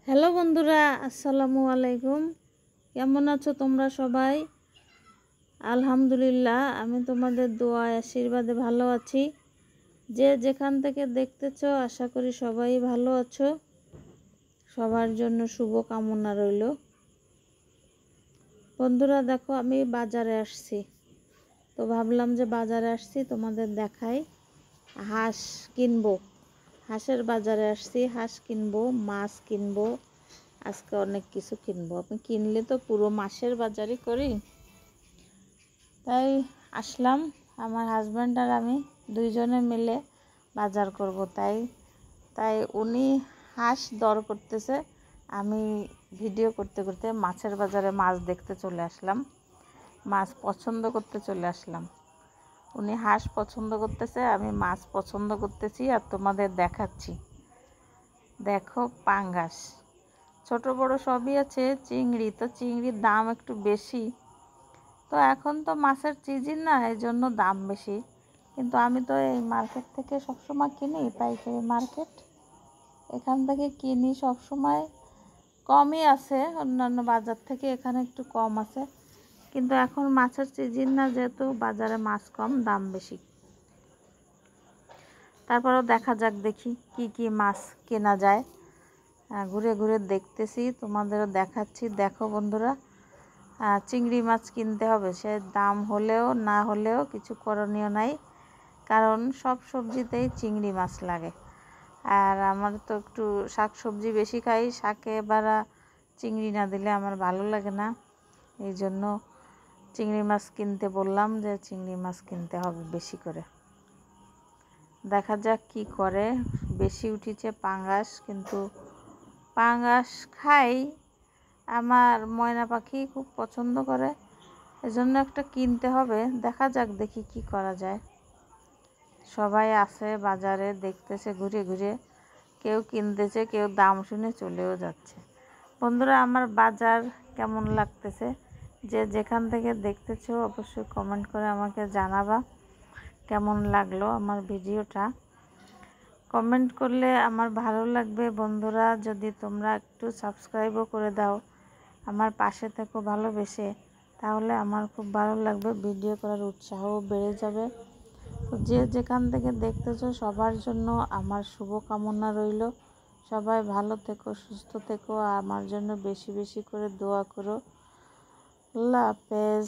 Hello বন্ধুরা, আসসালামু আলাইকুম। কেমন আছো তোমরা সবাই? আলহামদুলিল্লাহ, আমি তোমাদের দোয়া আশীর্বাদে ভালো আছি। যে যেখান থেকে দেখতেছো আশা করি সবাই ভালো আছো। সবার জন্য শুভ কামনা রইল। বন্ধুরা দেখো, আমি বাজারে আসছি, তো ভাবলাম যে বাজারে আসছি তোমাদের দেখাই। হাঁস কিনবো, হাঁসের বাজারে আসছি। হাঁস কিনবো, মাছ কিনবো, আজকে অনেক কিছু কিনবো। আপনি কিনলে তো পুরো মাসের বাজারই করি, তাই আসলাম। আমার হাজব্যান্ড আর আমি দুইজনে মিলে বাজার করব। তাই তাই উনি হাঁস দর করতেছে, আমি ভিডিও করতে করতে মাছের বাজারে মাছ দেখতে চলে আসলাম, মাছ পছন্দ করতে চলে আসলাম। উনি হাঁস পছন্দ করতেছে, আমি মাছ পছন্দ করতেছি আর তোমাদের দেখাচ্ছি। দেখো, পাঙ্গাস ছোট বড় সবই আছে। চিংড়ি, তো চিংড়ির দাম একটু বেশি, তো এখন তো মাছের সিজন না, এই জন্য দাম বেশি। কিন্তু আমি তো এই মার্কেট থেকে সবসময় কিনি, পাইকারি মার্কেট, এখান থেকে কিনি সবসময়। কমই আছে, অন্যান্য বাজার থেকে এখানে একটু কম আছে, কিন্তু এখন মাছের সিজন না, যেহেতু বাজারে মাছ কম, দাম বেশি। তারপরেও দেখা যাক, দেখি কি কি মাছ কেনা যায়। ঘুরে ঘুরে দেখতেছি, তোমাদেরও দেখাচ্ছি। দেখো বন্ধুরা, চিংড়ি মাছ কিনতে হবে, সে দাম হলেও না হলেও কিছু করণীয় নাই, কারণ সব সবজিতেই চিংড়ি মাছ লাগে। আর আমার তো একটু শাক সবজি বেশি খাই, শাকে এবার চিংড়ি না দিলে আমার ভালো লাগে না, এই জন্য চিংড়ি মাছ কিনতে বললাম, যে চিংড়ি মাছ কিনতে হবে বেশি করে। দেখা যাক কি করে। বেশি উঠেছে পাঙ্গাস, কিন্তু পাঙ্গাস খাই, আমার ময়না পাখি খুব পছন্দ করে, এজন্য একটা কিনতে হবে। দেখা যাক, দেখি কি করা যায়। সবাই আছে বাজারে, দেখতেছে ঘুরে ঘুরে, কেউ কিনতেছে, কেউ দাম শুনে চলেও যাচ্ছে। বন্ধুরা, আমার বাজার কেমন লাগতেছে, যে যেখান থেকে দেখতেছো অবশ্যই কমেন্ট করে আমাকে জানাবা কেমন লাগলো আমার ভিডিওটা। কমেন্ট করলে আমার ভালো লাগবে। বন্ধুরা, যদি তোমরা একটু সাবস্ক্রাইবও করে দাও, আমার পাশে থেকো ভালোবেসে, তাহলে আমার খুব ভালো লাগবে, ভিডিও করার উৎসাহও বেড়ে যাবে। তো যে যেখান থেকে দেখতেছো সবার জন্য আমার শুভ কামনা রইল। সবাই ভালো থেকো, সুস্থ থেকো, আমার জন্য বেশি বেশি করে দোয়া করো। আল্লাহ হাফেজ।